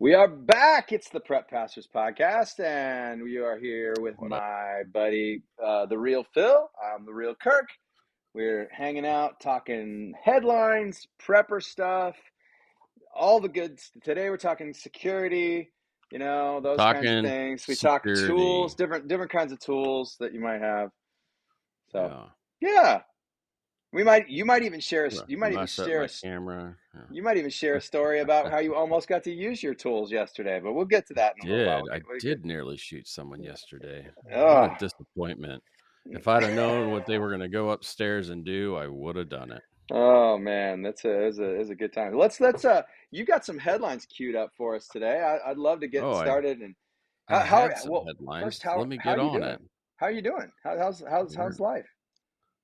We are back. It's the Prep Pastors Podcast, and we are here with What up? my buddy, the real Phil. I'm the real Kirk. We're hanging out, talking headlines, prepper stuff, all the goods. Today we're talking security, those kinds of Talking things. We talk tools, security. different kinds of tools that you might have. So, Yeah. yeah, you might even share. You might even Mess up share my camera. You might even share a story about how you almost got to use your tools yesterday, but we'll get to that in a little while. I did nearly shoot someone yesterday. What a Oh, disappointment. If I'd have known what they were going to go upstairs and do, I would have done it. oh man, that's a good time. Let's you got some headlines queued up for us today. I'd love to get Oh, started. And I how had some well first headlines. Let me how get are you on doing? it. How are you doing? How's We're, life?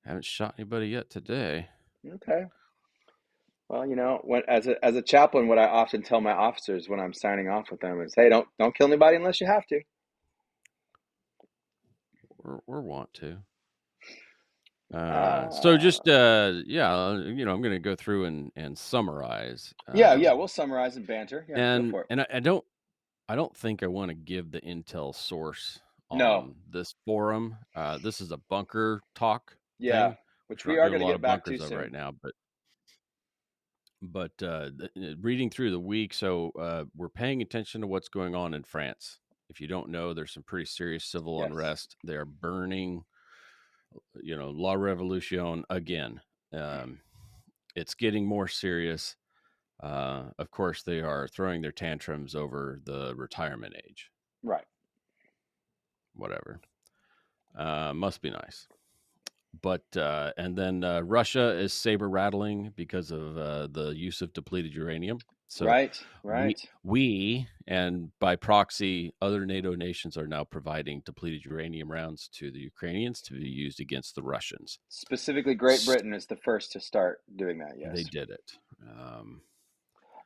haven't shot anybody yet today. Okay. Well, when as a chaplain, what I often tell my officers when I'm signing off with them is, hey, don't kill anybody unless you have to. We're want to. So Uh, just I'm going to go through and summarize. yeah, we'll summarize and banter. Yeah, go And for it. and I don't think I want to give the intel source No, on this forum. This is a bunker talk yeah, thing, which which we're we not are doing going a to lot get of back to bunkers of right soon. now. But reading through the week, so we're paying attention to what's going on in France. If you don't know, there's some pretty serious civil Yes, unrest. They are burning, La Revolution again. Um, it's getting more serious. Of course, they are throwing their tantrums over the retirement age. right. Whatever. Must be nice. But and then Russia is saber rattling because of the use of depleted uranium. So Right, we right. we and by proxy other NATO nations are now providing depleted uranium rounds to the Ukrainians to be used against the Russians. Specifically, Great Britain is the first to start doing that. They Yes. did it. Um,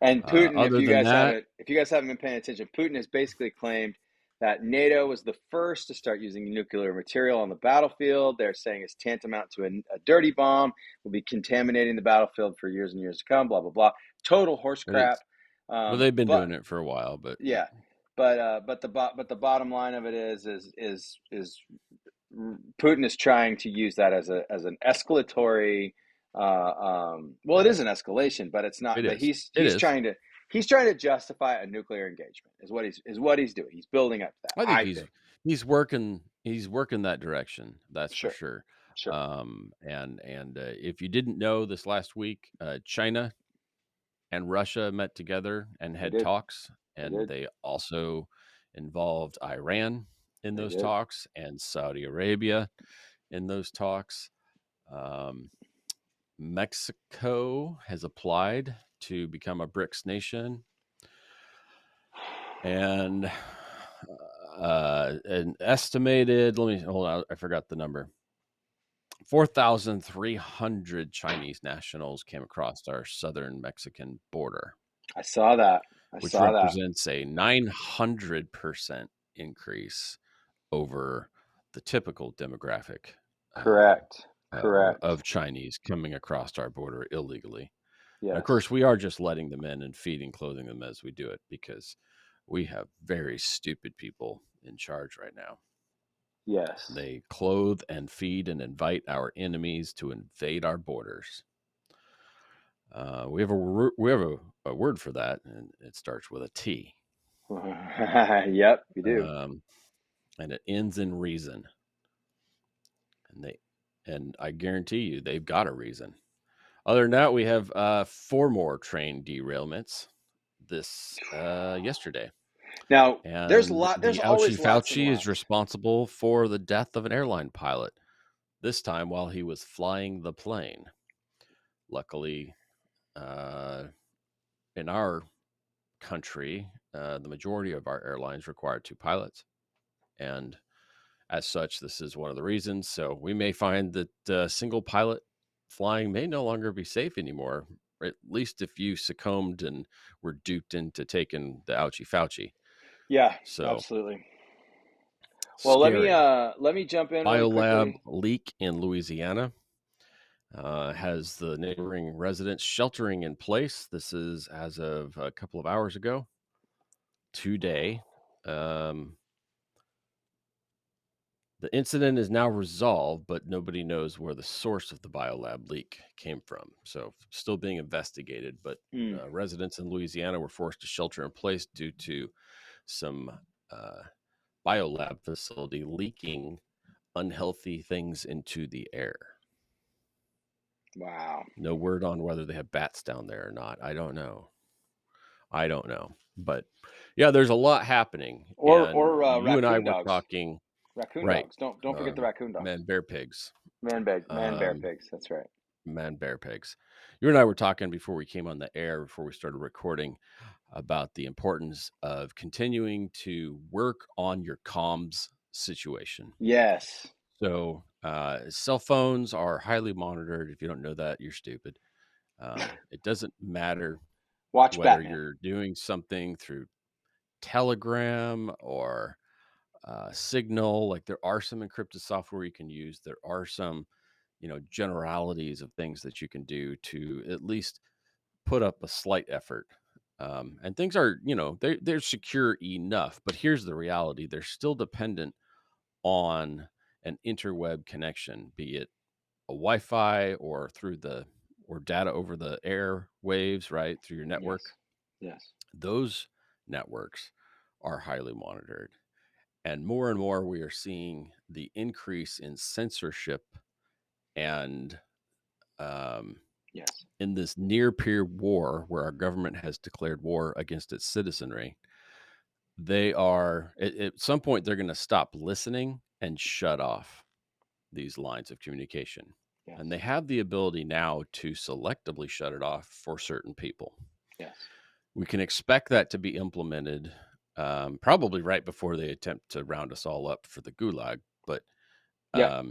And Putin, Other than that, if you guys haven't been paying attention, Putin has basically claimed that NATO was the first to start using nuclear material on the battlefield. They're saying it's tantamount to a dirty bomb, will be contaminating the battlefield for years and years to come. Blah blah blah. Total horse it crap. is. Well, they've been But doing it for a while, but yeah, but the bottom line of it is Putin is trying to use that as an escalatory. Well, it is an escalation, but it's not. it But is. It is. he's trying to justify a nuclear engagement. Is what he's doing. He's building up to that. I think I think. he's working that direction. That's for Sure. sure. Sure. And if you didn't know, this last week, China and Russia met together and They had did. talks, They and did. they also involved Iran in They those did. talks and Saudi Arabia in those talks. Um, Mexico has applied to become a BRICS nation, and an estimated, let me hold on, I forgot the number. 4,300 Chinese nationals came across our southern Mexican border, I saw that. I which saw that. represents a 900% increase over the typical demographic Correct. Correct. of Chinese coming across our border illegally. And of Yes. course, we are just letting them in and feeding, clothing them as we do it because we have very stupid people in charge right now. Yes. They clothe and feed and invite our enemies to invade our borders. We have a word for that, and it starts with a T. Yep, we do. And it ends in reason. And I guarantee you, they've got a reason. Other than that, we have 4 more train derailments this yesterday. Now, And there's the always lots and Fauci is lots. responsible for the death of an airline pilot, this time while he was flying the plane. Luckily, in our country, the majority of our airlines require 2 pilots. And as such, this is one of the reasons. So we may find that single pilot flying may no longer be safe anymore, at least if you succumbed and were duped into taking the ouchie Fauci. Yeah, So absolutely. Well, scary. let me jump in really Biolab quickly. leak in Louisiana has the neighboring residents sheltering in place. This is as of a couple of hours ago. today. Um, the incident is now resolved, but nobody knows where the source of the biolab leak came from. So, still being investigated. But Mm. residents in Louisiana were forced to shelter in place due to some uh, biolab facility leaking unhealthy things into the air. Wow. No word on whether they have bats down there or not. I don't know. But yeah, there's a lot happening, and Or you and I raccoon were dogs. talking. Raccoon Right. dogs. Don't forget the raccoon dogs. Man, bear pigs. Man bear Um, pigs. That's right. Man, bear pigs. You and I were talking before we came on the air, before we started recording, about the importance of continuing to work on your comms situation. Yes. So, cell phones are highly monitored. If you don't know that, you're stupid. It doesn't matter Watch whether Batman. you're doing something through Telegram or Signal. Like, there are some encrypted software you can use. There are some, generalities of things that you can do to at least put up a slight effort. And things are, they're secure enough. But here's the reality: they're still dependent on an interweb connection, be it a Wi-Fi or or data over the air waves, right, through your network. Yes. Yes. Those networks are highly monitored. And more we are seeing the increase in censorship and Yes. in this near peer war where our government has declared war against its citizenry. They are at some point they're going to stop listening and shut off these lines of communication. Yes. And they have the ability now to selectively shut it off for certain people. Yes. We can expect that to be implemented probably right before they attempt to round us all up for the gulag. But, Yeah.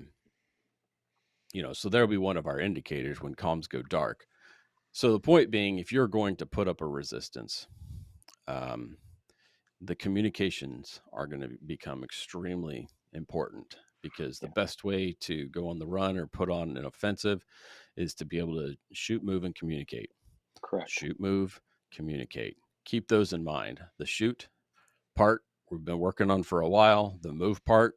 So there'll be one of our indicators when comms go dark. So the point being, if you're going to put up a resistance, the communications are going to become extremely important, because the best way to go on the run or put on an offensive is to be able to shoot, move, and communicate. Correct. Shoot, move, communicate. Keep those in mind. The shoot part we've been working on for a while. The move part,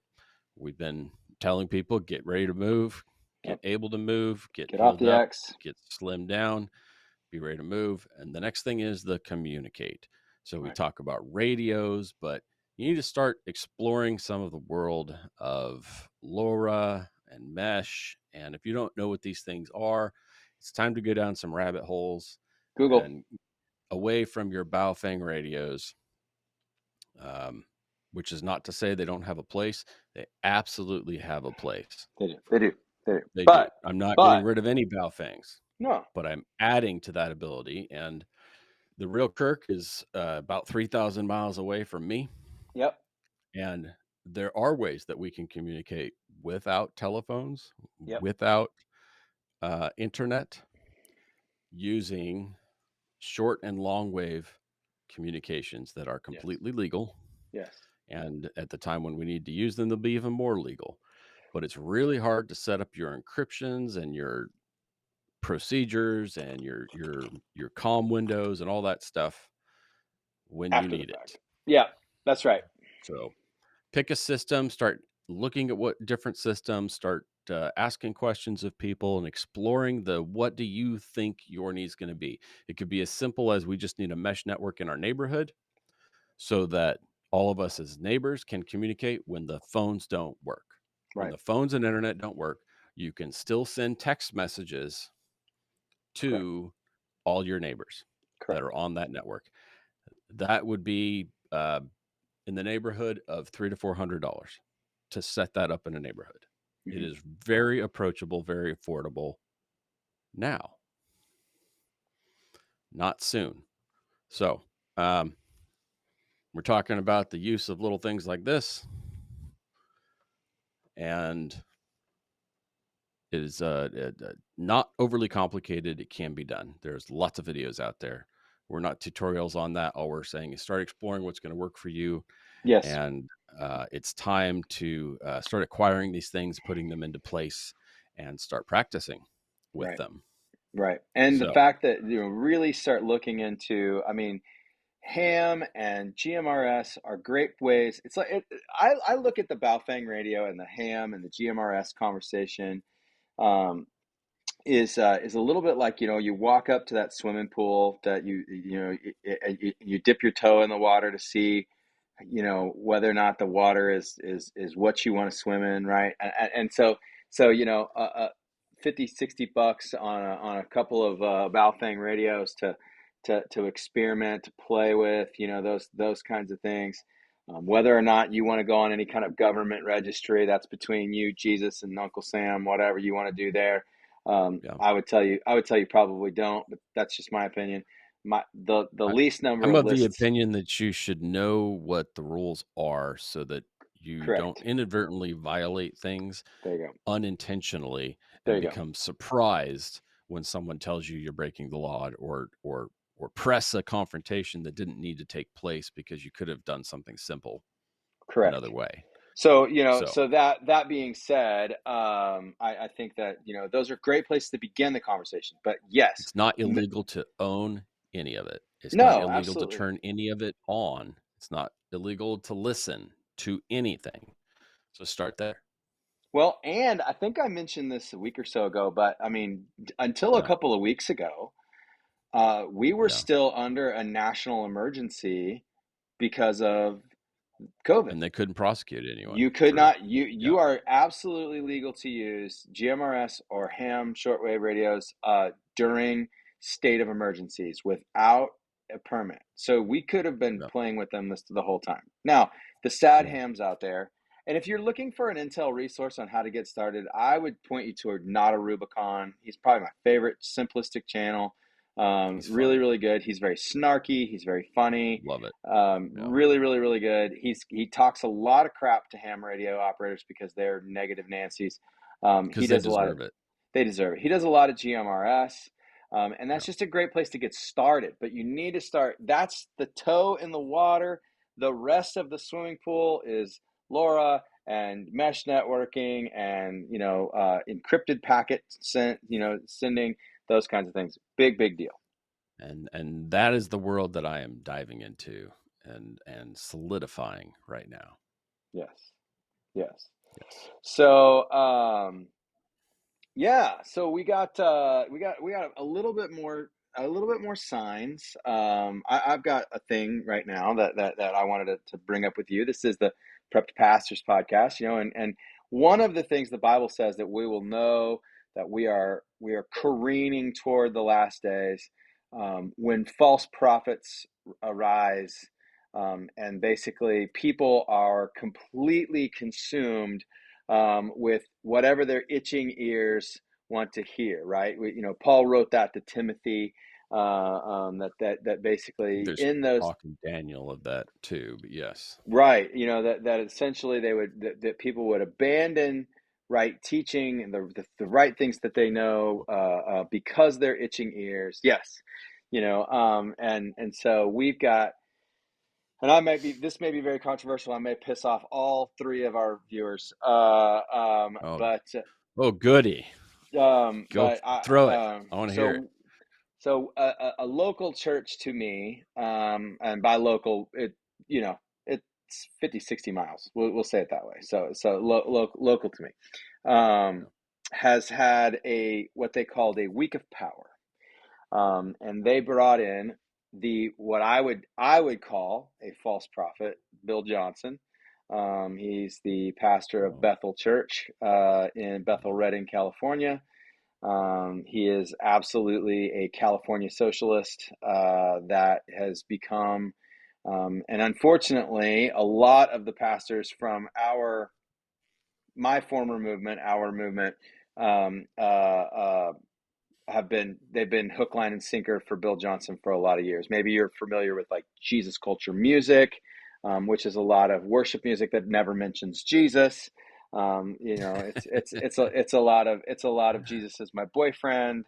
we've been telling people, get ready to move, get able to move, get off healed the up, X. get slimmed down, be ready to move. And the next thing is the communicate. So we talk about radios, but you need to start exploring some of the world of LoRa and mesh. And if you don't know what these things are, it's time to go down some rabbit holes Google. and away from your Baofeng radios, which is not to say they don't have a place. They absolutely have a place. They do. But I'm not getting rid of any Baofengs. No. But I'm adding to that ability. And the real Kirk is about 3,000 miles away from me. Yep. And there are ways that we can communicate without telephones, Yep. without internet, using short and long wave communications that are completely legal. Yes. And at the time when we need to use them, they'll be even more legal. But it's really hard to set up your encryptions and your procedures and your comm windows and all that stuff when After you need the fact. it. Yeah, that's right. So pick a system, start looking at what different systems, start asking questions of people and exploring what do you think your needs going to be. It could be as simple as we just need a mesh network in our neighborhood so that all of us as neighbors can communicate when the phones don't work. When the phones and internet don't work, you can still send text messages to all your neighbors that are on that network. That would be in the neighborhood of $300 to $400 to set that up in a neighborhood. It is very approachable, very affordable now, not soon. So we're talking about the use of little things like this, and it is not overly complicated. It can be done. There's lots of videos out there. We're not tutorials on that. All we're saying is start exploring what's going to work for you. Yes. And it's time to start acquiring these things, putting them into place, and start practicing with them. Right. And the fact that, really start looking into, ham and GMRS are great ways. It's like I look at the Baofeng radio and the ham and the GMRS conversation. Um, is a little bit like, you walk up to that swimming pool that you dip your toe in the water to see, whether or not the water is what you want to swim in, right? And so 50, $60 on a couple of Baofeng radios to experiment, to play with, those kinds of things. Whether or not you want to go on any kind of government registry, that's between you, Jesus, and Uncle Sam, whatever you want to do there. Yeah. I would tell you probably don't, but that's just my opinion. The I, least number I'm of of the lists. opinion that you should know what the rules are so that you don't Correct. inadvertently violate things There you go. unintentionally There and you go. become surprised when someone tells you you're breaking the law, or press a confrontation that didn't need to take place because you could have done something simple another Correct. way. So, So that being said, I think that, those are great places to begin the conversation. But yes, it's not illegal to own any of it. It's not no, illegal to absolutely. turn any of it on. It's not illegal to listen to anything. So start there. Well, and I think I mentioned this a week or so ago, but I mean, until a Yeah. couple of weeks ago, we were Yeah. still under a national emergency because of COVID. And they couldn't prosecute anyone You could for, not, you yeah. are absolutely legal to use GMRS or ham shortwave radios during state of emergencies without a permit. So we could have been Yeah. playing with them the whole time. Now, the sad Mm. hams out there, and if you're looking for an Intel resource on how to get started, I would point you toward Not a Rubicon. He's probably my favorite simplistic channel. He's Really, funny. really good. He's very snarky. He's very funny. Love it. Yeah. Really, really, really good. He talks a lot of crap to ham radio operators because they're negative Nancy's. He Because they does a lot of deserve it. They deserve it. He does a lot of GMRS, and Yeah. that's just a great place to get started. But you need to start. That's the toe in the water. The rest of the swimming pool is LoRa and mesh networking and encrypted packet sending, those kinds of things. Big, big deal. And that is the world that I am diving into and solidifying right now. Yes, yes. Yes. So yeah, so we got a little bit more signs. I've got a thing right now that I wanted to bring up with you. This is the Prepped Pastors podcast, and one of the things the Bible says that we will know that we are careening toward the last days, when false prophets arise, and basically people are completely consumed with whatever their itching ears want to hear, right? Paul wrote that to Timothy. That I think basically there's in those, talk in Daniel of that too, but yes. right? That essentially that people would abandon right teaching and the right things that they know, because they're itching ears. Yes, and so we've got. And this may be very controversial. I may piss off all three of our viewers. Oh, But oh, goody. Go throw it. I want to hear it. a local church to me, and by local, it's 50, 60 miles. We'll say it that way. So local to me, Yeah. has had what they called a week of power. And they brought in what I would call a false prophet, Bill Johnson. He's the pastor of Oh, Bethel Church, in Bethel, Redding, California. He is absolutely a California socialist, that has become, and unfortunately, a lot of the pastors from my former movement, our movement, um, uh, uh, they've been hook, line, and sinker for Bill Johnson for a lot of years. Maybe you're familiar with like Jesus culture music, which is a lot of worship music that never mentions Jesus. It's a lot of Jesus is my boyfriend.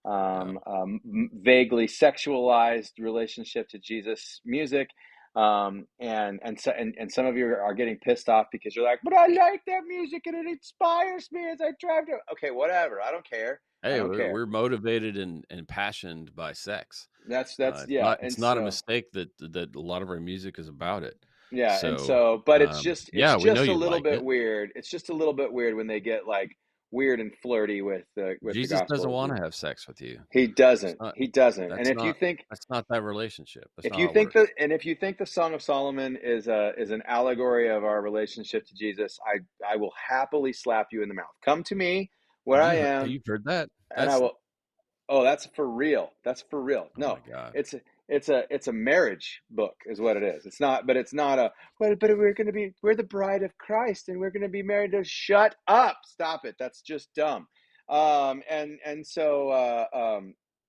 yeah. Vaguely sexualized relationship to Jesus music. And some of you are getting pissed off because you're like, but I like that music and it inspires me as I drive to. Okay, whatever. I don't care. I Hey, don't care. we're motivated and impassioned by sex. That's It's yeah, it's and not a so mistake that a lot of our music is about it. yeah, and So, so, but it's yeah, we know just a you little like bit it. weird. It's just a little bit weird when they get like weird and flirty with the Jesus gospel doesn't of wanna Jesus. have sex with you. He It's doesn't. not He doesn't. And that's not that's not that relationship. That's if not you how it think works. that and if you think the Song of Solomon is an allegory of our relationship to Jesus, I will happily slap you in the mouth. Come to me where I Have am, you heard that? and I That's will. Oh, that's for real. That's for real. oh No, my god. it's a marriage book, is what it is. It's not, but it's not a. Well, but we're the bride of Christ, and we're gonna be married to. Shut up! Stop it. That's just dumb. And so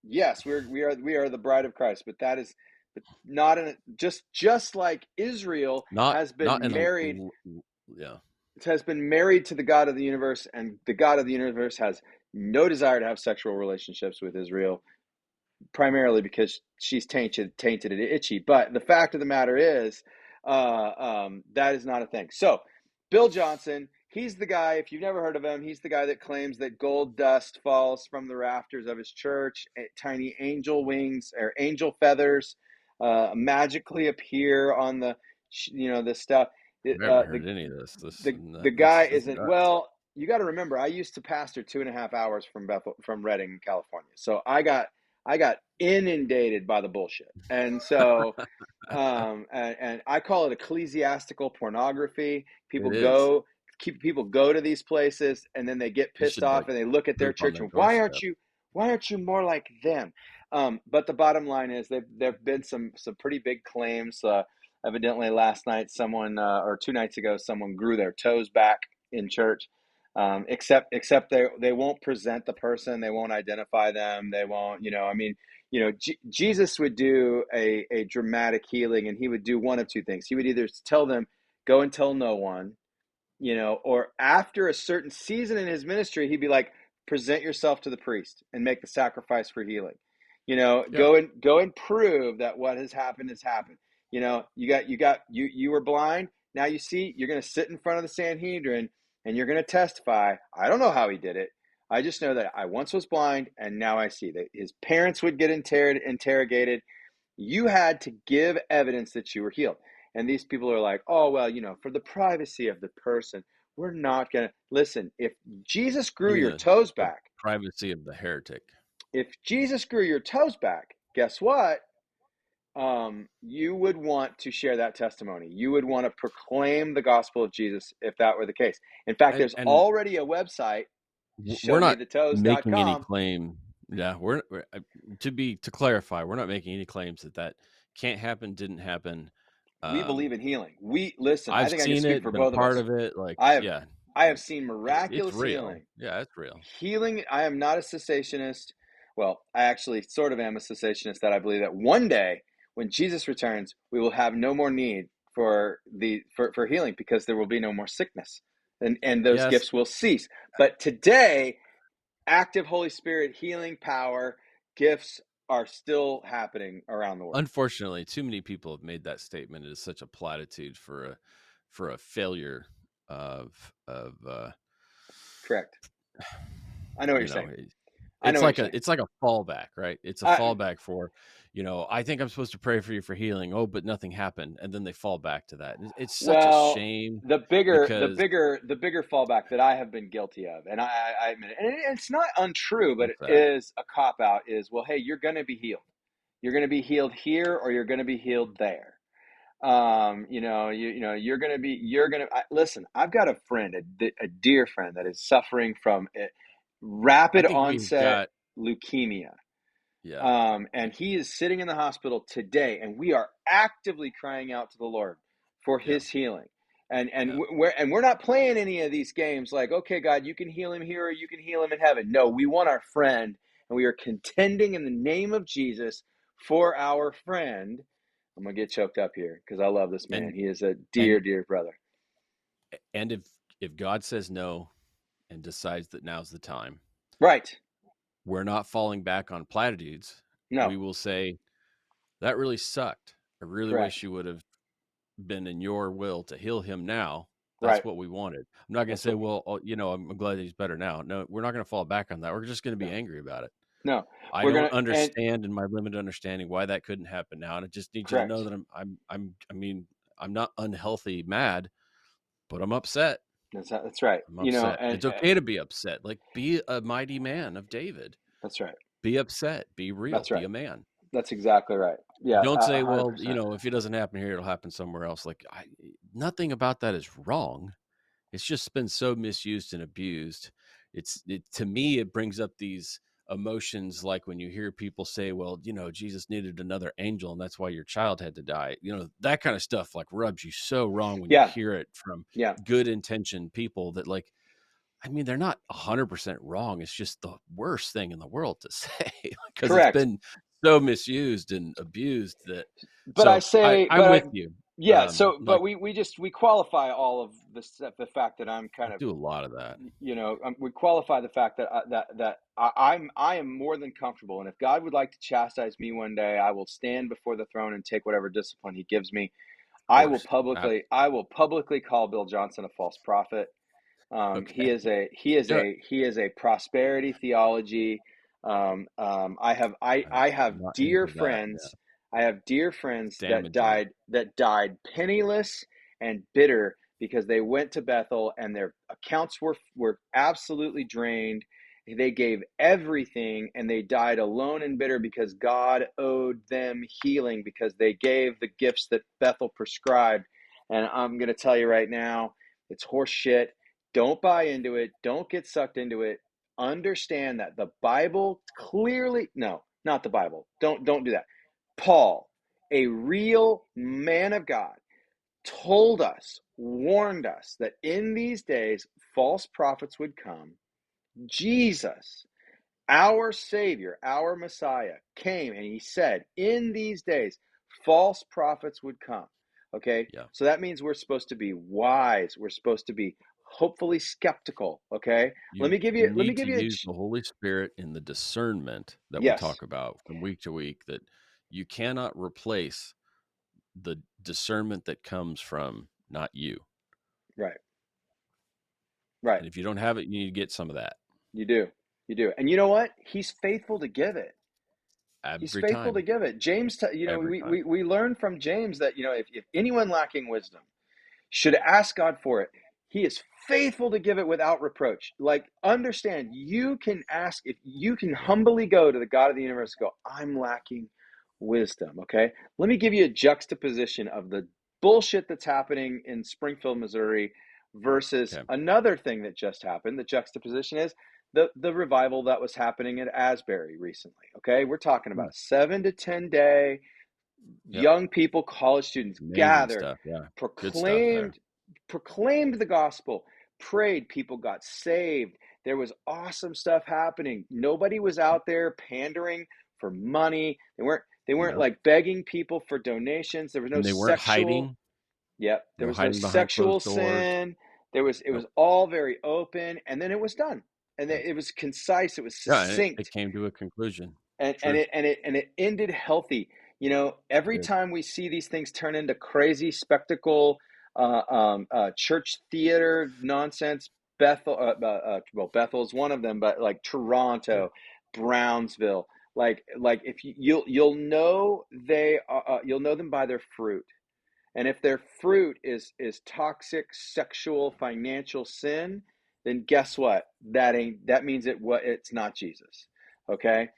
yes, we are the bride of Christ, but that is but not in just like Israel Not in a yeah. has been married to the God of the universe, and the God of the universe has no desire to have sexual relationships with Israel, primarily because she's tainted and itchy. But the fact of the matter is, that is not a thing. So, Bill Johnson, he's the guy. If you've never heard of him, he's the guy that claims that gold dust falls from the rafters of his church, tiny angel wings or angel feathers magically appear on the, the stuff. I've never The heard any of this. This the this guy is isn't nuts. well. You got to remember, I used to pastor 2.5 hours from Redding, California. So I got inundated by the bullshit, and so and I call it ecclesiastical pornography. It is. People go to these places, and then they get You pissed should, off, like, and they look at their poop on church, their and doorstep. why aren't you more like them? But the bottom line is, there've been some pretty big claims. Evidently, last night, someone or 2 nights ago, someone grew their toes back in church. Except they won't present the person, they won't identify them, they won't. I mean, Jesus would do a dramatic healing, and he would do one of two things. He would either tell them, "Go and tell no one," or after a certain season in his ministry, he'd be like, present yourself to the priest and make the sacrifice for healing. Yeah. Go and prove that what has happened has happened. You were blind, now you see. You're going to sit in front of the Sanhedrin and you're going to testify. I don't know how he did it. I just know that I once was blind and now I see. That his parents would get interrogated. You had to give evidence that you were healed. And these people are like, oh, well, for the privacy of the person, we're not going to listen. If Jesus grew You mean your toes the back, privacy of the heretic. if Jesus grew your toes back, guess what? You would want to share that testimony. You would want to proclaim the gospel of Jesus if that were the case. In fact, there's And already a website, we're not making any showmethetoes.com. claim. Yeah, to clarify, we're not making any claims that can't happen, didn't happen. We Um, believe in healing. We listen. I I've think I can seen speak it, for been a both of part us. of it. Like, I have yeah, I have like seen it's miraculous real. healing. Yeah, it's real. Healing. I am not a cessationist. Well, I actually sort of am a cessationist, that I believe that one day when Jesus returns, we will have no more need for healing, because there will be no more sickness, and those Yes, gifts will cease. But today, active Holy Spirit healing power gifts are still happening around the world. unfortunately, too many people have made that statement. It is such a platitude for a failure of Correct. I know what you're you know saying. it, I know what you're saying. it's like a fallback, right? It's a I, fallback for, I think I'm supposed to pray for you for healing. Oh, but nothing happened, and then they fall back to that. It's such a Well, shame the because bigger the bigger fallback that I have been guilty of, and I admit it, and it's not untrue, but what's it that? is a cop out. Is, well, hey, you're going to be healed. You're going to be healed here, or you're going to be healed there. You're going to listen. I've got a friend, a dear friend, that is suffering from I rapid think we've onset got leukemia. yeah, And he is sitting in the hospital today, and we are actively crying out to the Lord for yeah, his healing. And yeah. we're not playing any of these games like, okay, God, you can heal him here or you can heal him in heaven. No, we want our friend, and we are contending in the name of Jesus for our friend. I'm gonna get choked up here because I love this man. And He is a dear, and dear brother. and if God says no and decides that now's the time, Right? we're not falling back on platitudes. No, We will say that really sucked. I really wish correct. you would have been in your will to heal him now. That's Right. what we wanted. I'm not gonna That's say, what. well, oh, I'm glad he's better now. No, we're not gonna fall back on that. We're just gonna be No. angry about it. No. I We're don't gonna and understand in my limited understanding why that couldn't happen now. And I just need you to know correct. that I mean, I'm not unhealthy mad, but I'm upset. That's right. I'm You know, upset. It's okay to be upset. Like, be a mighty man of David. that's right. Be upset. Be real. That's Be right. a man. That's exactly right. Yeah, Don't a say, hundred well, percent. if it doesn't happen here, it'll happen somewhere else. Like, nothing about that is wrong. It's just been so misused and abused. To me, it brings up these emotions like when you hear people say, well, Jesus needed another angel and that's why your child had to die. That kind of stuff like rubs you so wrong when you Yeah. hear it from Yeah. good intentioned people that, like, I mean, they're not 100% wrong. It's just the worst thing in the world to say because it's Correct. been so misused and abused that. But I So say, I'm but with I, you. yeah. So, but Like, we qualify all of this, the fact that I'm I kind of, do a lot of that. we qualify the fact that I am more than comfortable, and if God would like to chastise me one day, I will stand before the throne and take whatever discipline He gives me. Of course. I will publicly call Bill Johnson a false prophet. He Okay. is a he is Do it. a he is a prosperity theology. I have I'm not dear into that. Yeah. friends. I have dear friends that Damaging. died penniless and bitter because they went to Bethel and their accounts were absolutely drained. They gave everything and they died alone and bitter because God owed them healing because they gave the gifts that Bethel prescribed. And I'm going to tell you right now, it's horse shit. Don't buy into it. Don't get sucked into it. Understand that the Bible clearly, no, not the Bible. Don't do that. Paul, a real man of God, told us, warned us that in these days false prophets would come. Jesus, our Savior, our Messiah, came and he said, in these days, false prophets would come. Okay, Yeah. so that means we're supposed to be wise. We're supposed to be hopefully skeptical. Okay, let You me give you you let me need to give you a use the Holy Spirit in the discernment that we yes, talk about from week to week, that you cannot replace the discernment that comes from not you. right, right. And if you don't have it, you need to get some of that You do, you do, and you know what? He's faithful to give it. He's every faithful to time. give it. James, Every time. we learn from James that if anyone lacking wisdom should ask God for it. He is faithful to give it without reproach. Like, understand, you can ask, if you can Yeah. humbly go to the God of the universe and go, I'm lacking wisdom. Okay. Let me give you a juxtaposition of the bullshit that's happening in Springfield, Missouri versus Okay. another thing that just happened. The juxtaposition is the revival that was happening at Asbury recently. Okay. We're talking Hmm. about 7 to 10 day Yep. young people, college students Amazing gathered, stuff. Yeah. Good stuff there. proclaimed the gospel, prayed, people got saved. There was awesome stuff happening. Nobody was out there pandering for money. They weren't No. like begging people for donations. There was no And they weren't sexual, hiding. yep, there No was no hiding behind sexual closed doors. sin. It was Nope. all very open and then it was done. And Yeah. it was concise, it was Yeah. And it succinct, came to a conclusion. and True. it ended healthy. Every Good. time we see these things turn into crazy spectacle, church theater nonsense, well, Bethel is one of them, but like Yeah. Toronto, Brownsville, like if you'll know you'll know them by their fruit. And if their fruit is toxic sexual financial sin, then guess what? That means it's not Jesus. Okay?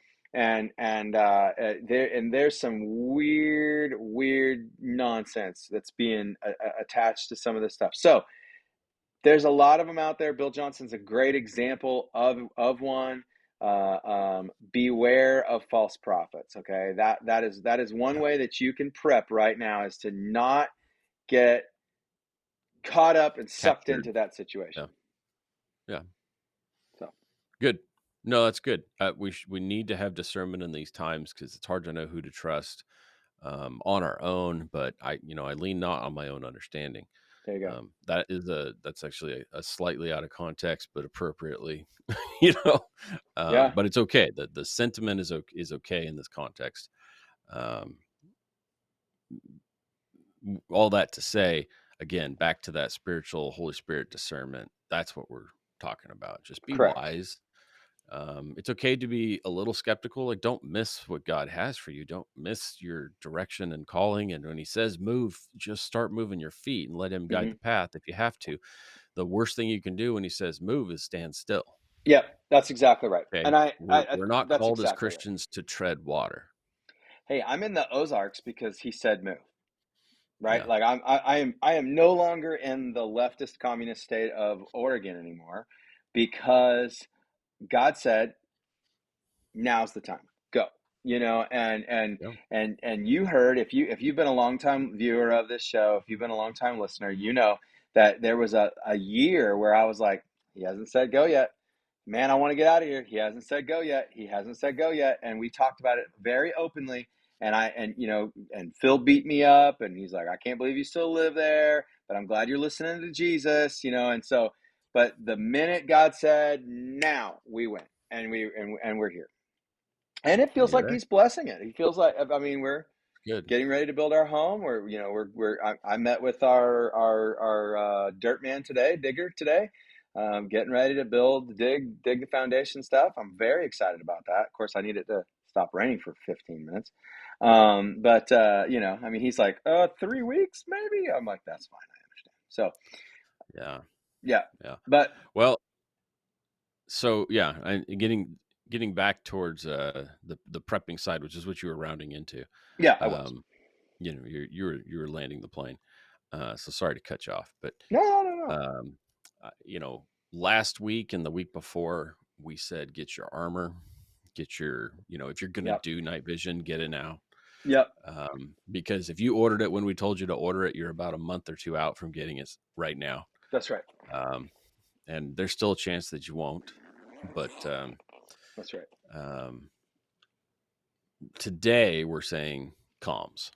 There's some weird nonsense that's being attached to some of this stuff. So there's a lot of them out there. Bill Johnson's a great example of one. Beware of false prophets. Okay, that is one Yeah. way that you can prep right now, is to not get caught up and sucked Captured. into that Yeah. situation. Yeah. So Good. No, that's good. We need to have discernment in these times because it's hard to know who to trust on our own. But I lean not on my own understanding. there you go. That's actually a slightly out of context, but appropriately, you know. Yeah, But it's okay. The sentiment is okay in this context. Um, all that to say, again, back to that spiritual Holy Spirit discernment. That's what we're talking about. Just be Correct. wise. It's okay to be a little skeptical. Like, don't miss what God has for you. Don't miss your direction and calling. And when He says move, just start moving your feet and let Him guide Hmm. the path if you have to. The worst thing you can do when He says move is stand still. Yeah, that's exactly right. Okay, And we're not that's called as exactly right. Christians to tread water. Hey, I'm in the Ozarks because he said move. Right? Yeah, Like I am no longer in the leftist communist state of Oregon anymore because God said now's the time. Go. You know, yeah, and you heard, if you've been a long time viewer of this show, if you've been a long time listener, you know that there was a year where I was like, he hasn't said go yet. Man, I want to get out of here. He hasn't said go yet. He hasn't said go yet. And we talked about it very openly. And you know, and Phil beat me up and he's like, I can't believe you still live there, but I'm glad you're listening to Jesus, you know. And so, but the minute God said, now we went and we're here. And it feels you're like right. he's blessing it. He feels like, I mean, we're Good. getting ready to build our home. I met with our dirt man today, digger today, getting ready to dig the foundation stuff. I'm very excited about that. Of course, I need it to stop raining for 15 minutes. But you know, I mean, he's like, 3 weeks maybe. I'm like, that's fine. I understand. So Yeah, yeah, yeah. but Well, so yeah, and getting back towards the prepping side, which is what you were rounding into. yeah, I was. Um, you were landing the plane. So sorry to cut you off, but No, no, no, no. um, you know, last week and the week before, we said get your armor, get your, if you're gonna Yep, do night vision, get it now. yep, Because if you ordered it when we told you to order it, you're about a month or two out from getting it right now. that's right. Um, and there's still a chance that you won't. But That's right. um, today we're saying comms, ship,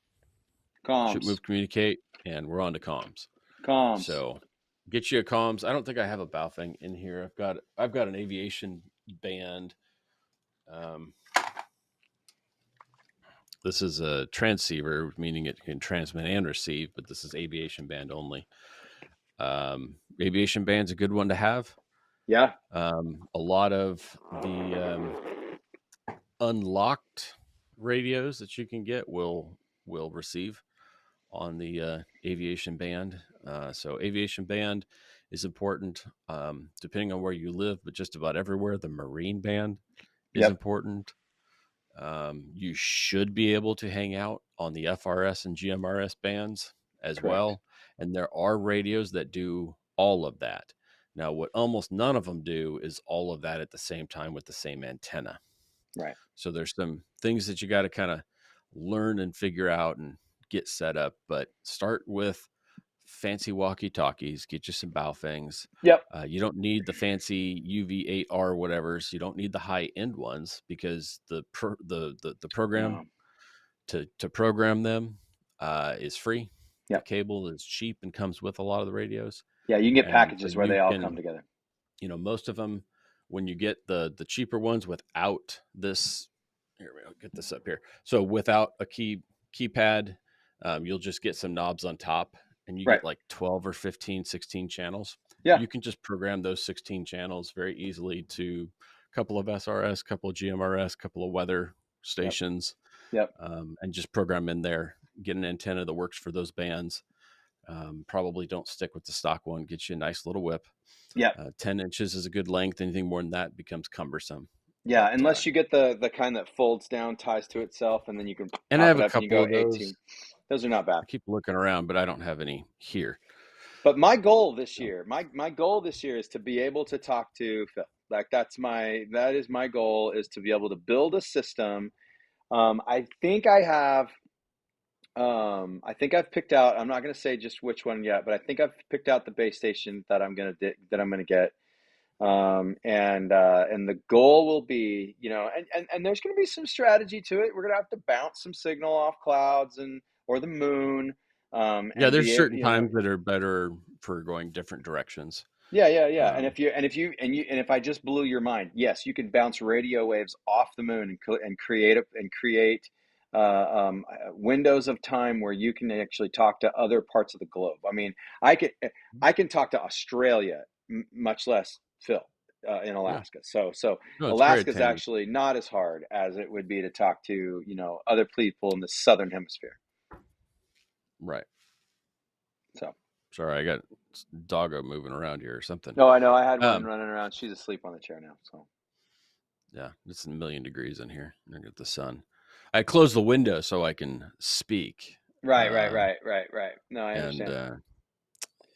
Comms, move, communicate, and we're on to comms. comms. So get you a comms. I don't think I have a Baofeng in here. I've got an aviation band. Um, this is a transceiver, meaning it can transmit and receive, but this is aviation band only. Aviation band's a good one to have. Yeah, A lot of the unlocked radios that you can get will receive on the aviation band. So aviation band is important, depending on where you live, but just about everywhere. The marine band is yep, important. You should be able to hang out on the FRS and GMRS bands as correct. well. And there are radios that do all of that. Now, what almost none of them do is all of that at the same time with the same antenna. Right. So there's some things that you got to kind of learn and figure out and get set up. But start with fancy walkie talkies, get you some Baofengs. Yep. You don't need the fancy UV8R whatevers. You don't need the high end ones because the program No. to program them is free. The Yep. cable is cheap and comes with a lot of the radios, Yeah, you can get and so packages where you they all come can, together. most of them, when you get the cheaper ones without this, here we'll get this up here. So without a keypad, you'll just get some knobs on top and you Right. get like 12 or 15, 16 channels. Yeah. You can just program those 16 channels very easily to a couple of SRS, couple of GMRS, couple of weather Yep. stations, Yep. and just program in there, get an antenna that works for those bands. Probably don't stick with the stock one, get you a nice little whip. Yep. 10 inches is a good length. Anything more than that becomes cumbersome. Yeah, But unless you get the kind that folds down, ties to itself, and then you can and I pop have it a up and you couple go of those. 18. Those are not bad. I keep looking around, but I don't have any here. But my goal this So, year, my goal this year is to be able to talk to Phil. Like that is my goal, is to be able to build a system. I think I have I think I've picked out, I'm not going to say just which one yet, but I think I've picked out the base station that I'm going to get. And the goal will be, you know, and there's going to be some strategy to it. We're going to have to bounce some signal off clouds or the moon, yeah, and there's be able, certain you know, times that are better for going different directions. yeah, yeah, yeah. And Um, if I just blew your mind, yes, you can bounce radio waves off the moon and create windows of time where you can actually talk to other parts of the globe. I mean, I can I can talk to Australia, much less Phil in Yeah. Alaska. So No, it's very Alaska is attainable. actually not as hard as it would be to talk to, other people in the southern hemisphere. Right. So Sorry, I got doggo moving around here or something. no, I know I had one Um, running around. She's asleep on the chair now. So yeah, it's a million degrees in here. I get the sun. I closed the window so I can speak. right, right, Uh, right, right, right. No, I and understand.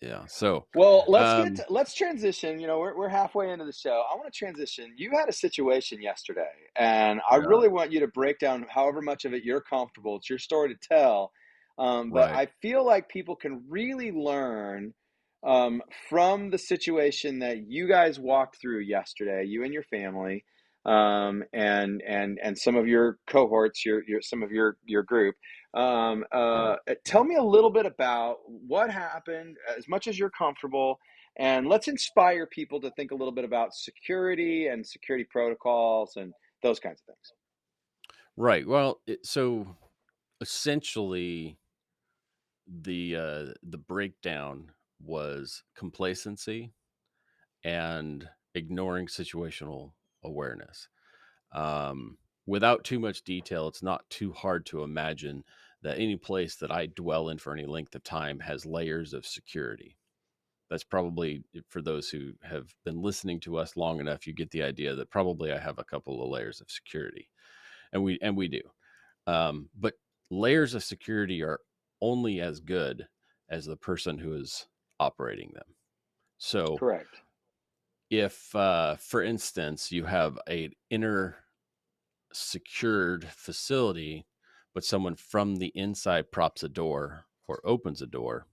yeah, so Well, um, let's transition. We're halfway into the show. I want to transition. You had a situation yesterday, and I yeah, really want you to break down however much of it you're comfortable. It's your story to tell. But right. I feel like people can really learn um, from the situation that you guys walked through yesterday, you and your family, and some of your cohorts, your some of your group. Yeah. Tell me a little bit about what happened, as much as you're comfortable, and let's inspire people to think a little bit about security and security protocols and those kinds of things. Right. Well, so essentially, the breakdown was complacency and ignoring situational awareness. Without too much detail, it's not too hard to imagine that any place that I dwell in for any length of time has layers of security. That's probably for those who have been listening to us long enough, you get the idea that probably I have a couple of layers of security, and we do. But layers of security are only as good as the person who is operating them. So Correct. if, for instance, you have a inner secured facility, but someone from the inside props a door or opens a door,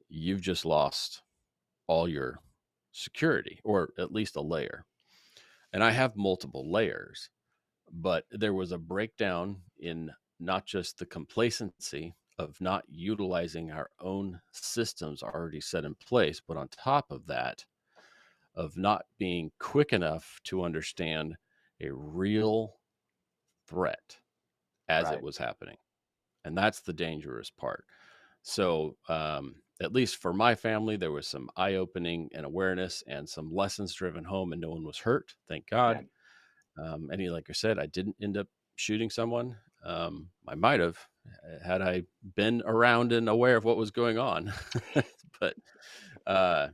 you've just lost all your security, or at least a layer. And I have multiple layers, but there was a breakdown in not just the complacency of not utilizing our own systems already set in place, but on top of that, of not being quick enough to understand a real threat as it Right. was happening. And that's the dangerous part. So, at least for my family, there was some eye opening and awareness and some lessons driven home, and no one was hurt, thank God. Man. Like I said, I didn't end up shooting someone. I might have had I been around and aware of what was going on. But uh,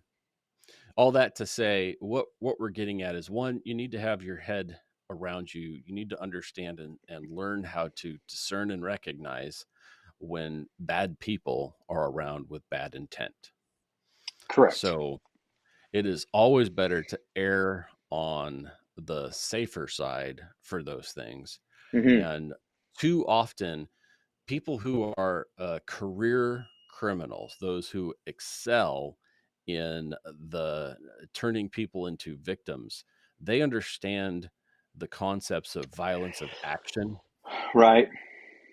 all that to say, what we're getting at is, one, you need to have your head around you. You need to understand and learn how to discern and recognize when bad people are around with bad intent. Correct. So it is always better to err on the safer side for those things. Hmm. And too often, people who are career criminals, those who excel in the turning people into victims, they understand the concepts of violence of action Right.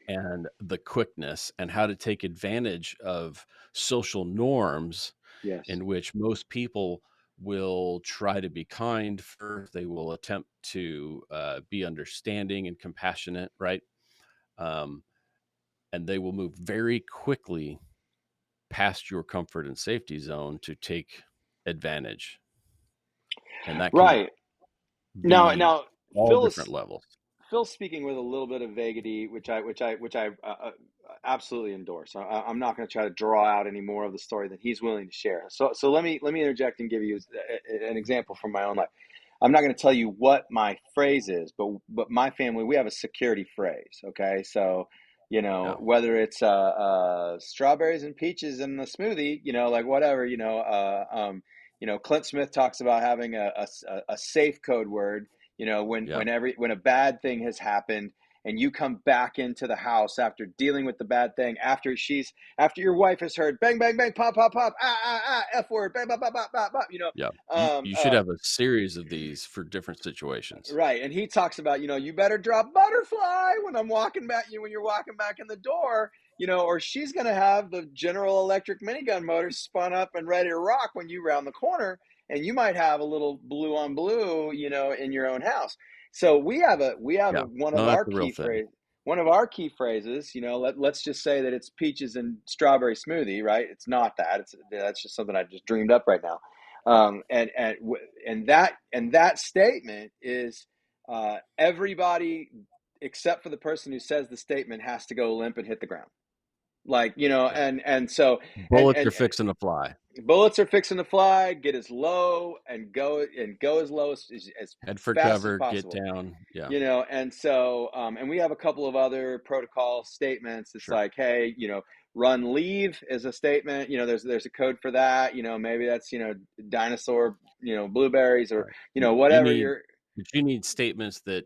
and the quickness and how to take advantage of social norms Yes. in which most people will try to be kind first. They will attempt to be understanding and compassionate, right? Um, and they will move very quickly past your comfort and safety zone to take advantage. And that can Right. Now, be now, all Phil different is levels. Phil's speaking with a little bit of vaguity, which I absolutely endorse. I'm not going to try to draw out any more of the story than he's willing to share. So let me interject and give you an example from my own life. I'm not going to tell you what my phrase is, but my family, we have a security phrase. Okay, so Yeah. whether it's strawberries and peaches in the smoothie, like whatever, Clint Smith talks about having a safe code word, Yeah. when a bad thing has happened and you come back into the house after dealing with the bad thing, after your wife has heard bang bang bang, pop pop pop, f word, bang bop pop pop pop pop, Yeah. You, um you should uh have a series of these for different situations. right. And he talks about, you better drop butterfly when I'm walking back, when you're walking back in the door, or she's going to have the General Electric minigun motor spun up and ready to rock when you round the corner, and you might have a little blue on blue, in your own house. So we have Yeah. one No, of that's our a real key thing. phrase. one of our key phrases, let's just say that it's peaches and strawberry smoothie, right? It's not that. That's just something I just dreamed up right now. And that statement is, everybody except for the person who says the statement has to go limp and hit the ground. Like, Yeah. and so, Bullets and are fixing to fly. bullets are fixing to fly. Get as low and go as low as Head for fast as cover, get possible. down. Yeah, And so, and we have a couple of other protocol statements. It's sure. like, hey, run, leave is a statement. There's a code for that. Maybe that's, dinosaur, blueberries, or Right. You whatever need, you're. but you need statements that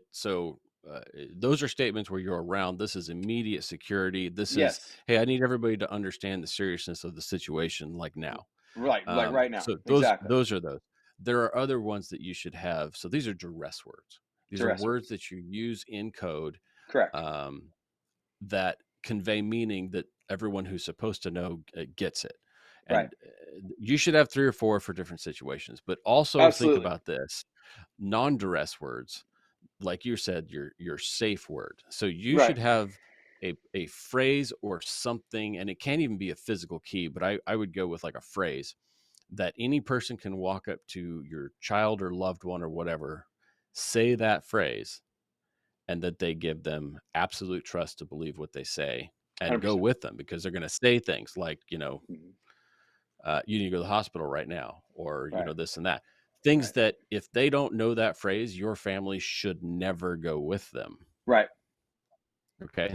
those are statements where you're around. This is immediate security. This is, Yes, hey, I need everybody to understand the seriousness of the situation, like now. right, like right now, So exactly. those are those. There are other ones that you should have. So these are duress words. These are Duress words words, that you use in code, correct. um, that convey meaning that everyone who's supposed to know gets it. Right, And you should have 3 or 4 for different situations. But also think absolutely. about this: non-duress words, like you said, your safe word. So you Right, should have a phrase or something, and it can't even be a physical key, but I would go with like a phrase that any person can walk up to your child or loved one or whatever, say that phrase, and that they give them absolute trust to believe what they say and go 100%. with them, because they're going to say things like, Mhm. you need to go to the hospital right now, or, Right, this and that. Things right, that if they don't know that phrase, your family should never go with them. right. Okay.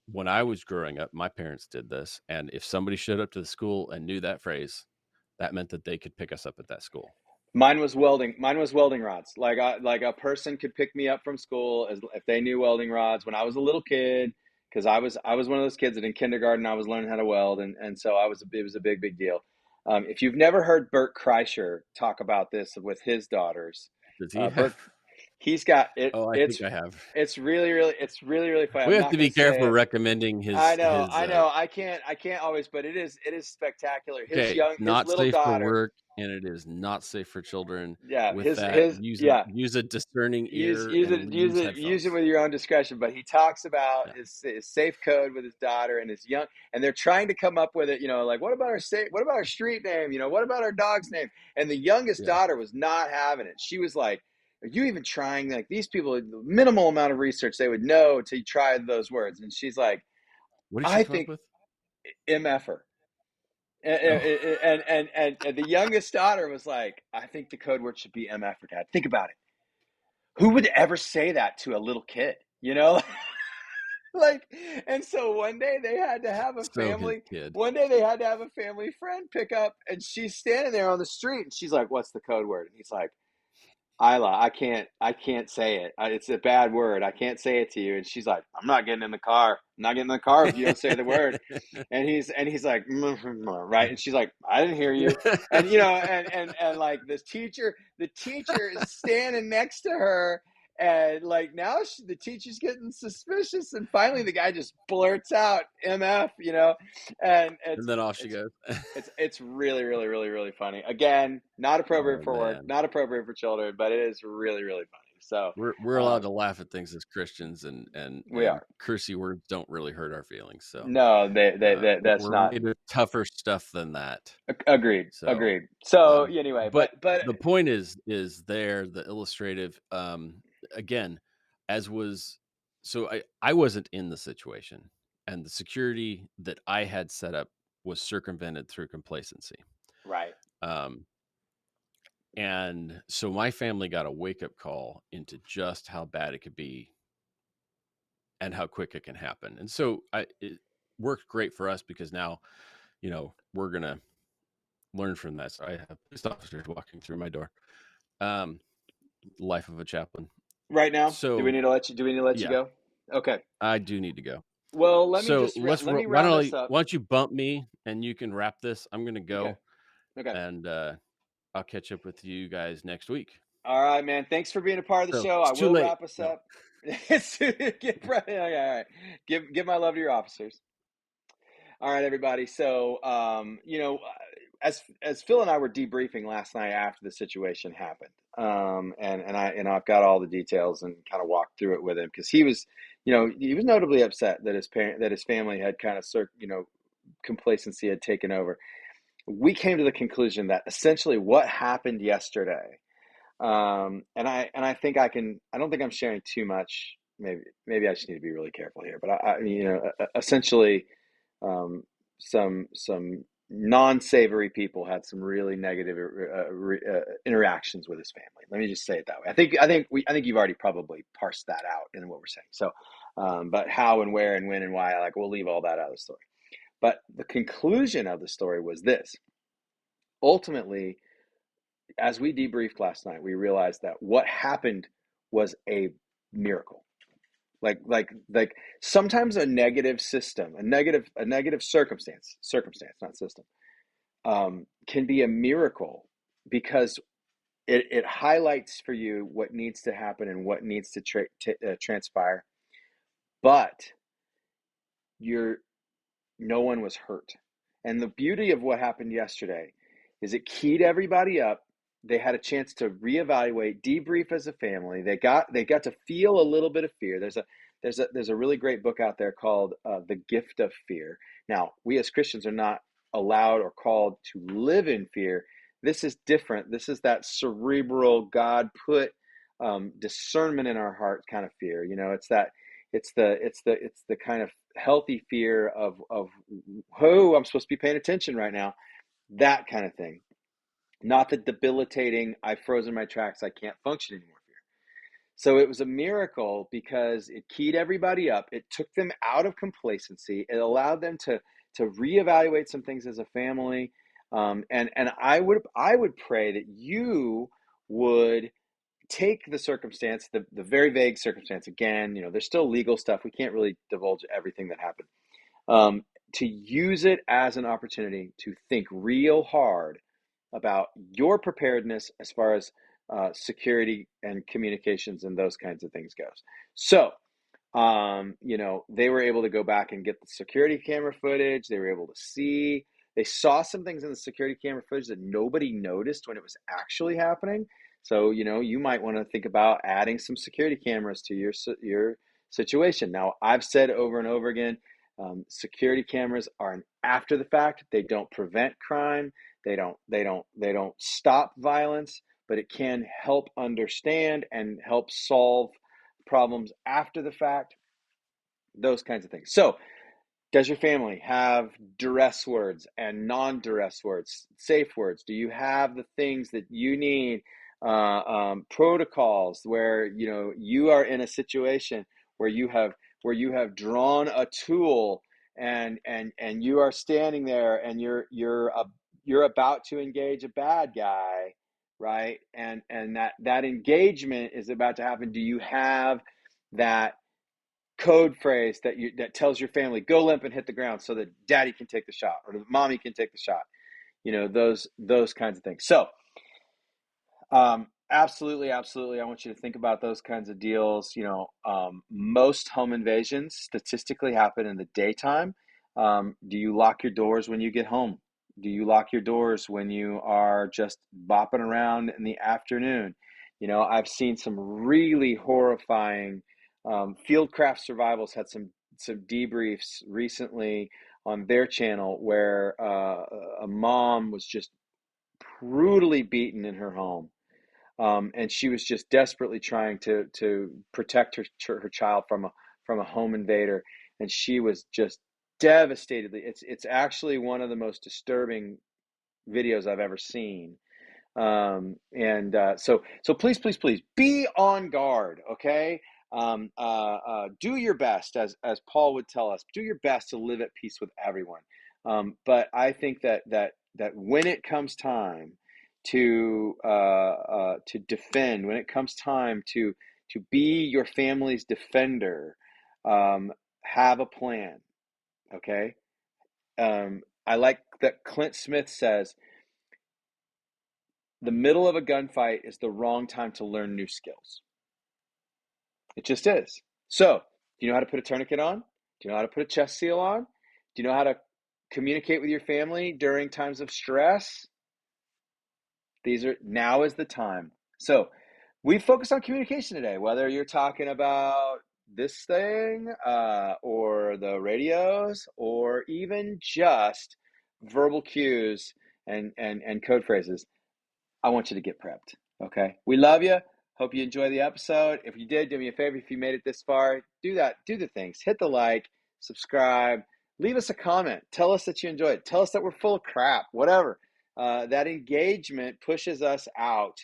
When I was growing up, my parents did this. And if somebody showed up to the school and knew that phrase, that meant that they could pick us up at that school. Mine was welding. Mine was welding rods. Like a person could pick me up from school as if they knew welding rods when I was a little kid, because I was one of those kids that in kindergarten I was learning how to weld, and so it was a big deal. If you've never heard Bert Kreischer talk about this with his daughters, Does he Bert, have? he's got it. Oh, I It's think I have. really funny. We I'm have not to going be to say careful it. recommending I his know, his I know. I can't always, but it is spectacular. okay, His not little safe for daughter. work, and it is not safe for children. Yeah, With that, his yeah. use a discerning use ear use and it use use it use it headphones. with your own discretion, but he talks about Yeah, his safe code with his daughter and his young, and they're trying to come up with it, like, what about our street name, what about our dog's name, and the youngest yeah. daughter was not having it. She was like, are you even trying? Like, these people, the minimal amount of research they would know to try those words, and she's like, What did she I come up think with? mf'er. and, Oh, and the youngest daughter was like, I think the code word should be mf for dad. Think about it. Who would ever say that to a little kid, like, and so one day they had to have a so his family kid. one day they had to have a family friend pick up, and she's standing there on the street, and she's like, what's the code word? And he's like, Isla, I can't say it. It's a bad word. I can't say it to you. And she's like, I'm not getting in the car. I'm not getting in the car if you don't say the word. And he's like, right. And she's like, I didn't hear you. And and like the teacher is standing next to her, and like now the teacher's getting suspicious, and finally the guy just blurts out MF, and And it's then off she it's goes. it's really, really, really, really funny. Again, not appropriate Oh for work, man. not appropriate for children, but it is really, really funny. So, We're allowed um, to laugh at things as Christians, and we are. cursey words don't really hurt our feelings. So No, that's we're not. made of tougher stuff than that. Agreed. So, Agreed. So um, anyway, but but the point is there the illustrative. Again, as was so I wasn't in the situation, and the security that I had set up was circumvented through complacency. right. Um, and so my family got a wake up call into just how bad it could be and how quick it can happen. And so it worked great for us, because now, we're gonna learn from that. So I have police officers walking through my door. Um, Life of a chaplain. Right now, do we So need to let you? Do we need to let you yeah, go? Okay. I do need to go. Well, So let me why round don't this up. why don't you bump me and you can wrap this? I'm gonna Okay. go, Okay. and I'll catch up with you guys next week. All right, man. Thanks for being a part of the So show. it's I too will late. wrap us No. up. Okay, all right. Give my love to your officers. All right, everybody. So, as Phil and I were debriefing last night after the situation happened, and I've got all the details and kind of walked through it with him because he was notably upset that his family had kind of complacency had taken over. We came to the conclusion that essentially what happened yesterday, and I think I don't think I'm sharing too much. Maybe I just need to be really careful here, but essentially, um, some non-savory people had some really negative interactions with his family. Let me just say it that way. I think you've already probably parsed that out in what we're saying. So, but how and where and when and why, like we'll leave all that out of the story. But the conclusion of the story was this. Ultimately, as we debriefed last night, we realized that what happened was a miracle. Like sometimes a negative system, a negative circumstance, not system, can be a miracle because it highlights for you what needs to happen and what needs to transpire. But you're no one was hurt. And the beauty of what happened yesterday is it keyed everybody up. They had a chance to reevaluate, debrief as a family. They got to feel a little bit of fear. There's a really great book out there called The Gift of Fear. Now, we as Christians are not allowed or called to live in fear. This is different. This is that cerebral, God put discernment in our heart kind of fear. It's the kind of healthy fear of oh, I'm supposed to be paying attention right now, that kind of thing, not the debilitating I've frozen my tracks, I can't function anymore fear. So it was a miracle because it keyed everybody up, it took them out of complacency, it allowed them to reevaluate some things as a family, and I would pray that you would take the circumstance, the very vague circumstance. Again, there's still legal stuff. We can't really divulge everything that happened. To use it as an opportunity to think real hard about your preparedness as far as security and communications and those kinds of things goes. So, they were able to go back and get the security camera footage. They were able to see. They saw some things in the security camera footage that nobody noticed when it was actually happening. So, you might want to think about adding some security cameras to your situation. Now, I've said over and over again, security cameras are an after the fact. They don't prevent crime. They don't stop violence, but it can help understand and help solve problems after the fact, those kinds of things. So, does your family have duress words and non-duress words, safe words? Do you have the things that you need, protocols where you are in a situation where you have drawn a tool and you are standing there and you're about to engage a bad guy, right? And that engagement is about to happen. Do you have that code phrase that tells your family go limp and hit the ground so that daddy can take the shot or the mommy can take the shot? Those kinds of things. So absolutely, I want you to think about those kinds of deals. Most home invasions statistically happen in the daytime. Do you lock your doors when you get home? Do you lock your doors when you are just bopping around in the afternoon? I've seen some really horrifying Fieldcraft Survivals had some debriefs recently on their channel where a mom was just brutally beaten in her home, and she was just desperately trying to protect her child from a home invader, and she was just devastatedly. It's actually one of the most disturbing videos I've ever seen. So please be on guard, okay? Do your best, as Paul would tell us. Do your best to live at peace with everyone. But I think that when it comes time to defend, when it comes time to be your family's defender, have a plan, okay? I like that Clint Smith says, the middle of a gunfight is the wrong time to learn new skills. It just is. So, do you know how to put a tourniquet on? Do you know how to put a chest seal on? Do you know how to communicate with your family during times of stress, now is the time. So we focus on communication today, whether you're talking about this thing or the radios or even just verbal cues and code phrases. I want you to get prepped. Okay. We love you. Hope you enjoy the episode. If you did, do me a favor. If you made it this far, do that. Do the things. Hit the like, subscribe, leave us a comment. Tell us that you enjoyed it. Tell us that we're full of crap, whatever. That engagement pushes us out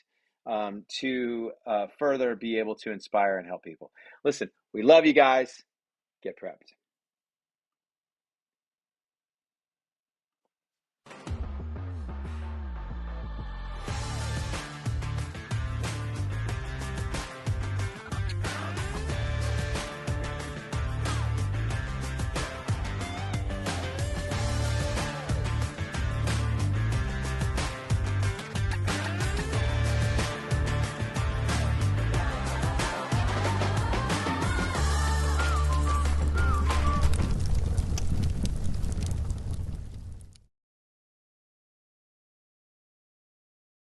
to further be able to inspire and help people. Listen, we love you guys. Get prepped.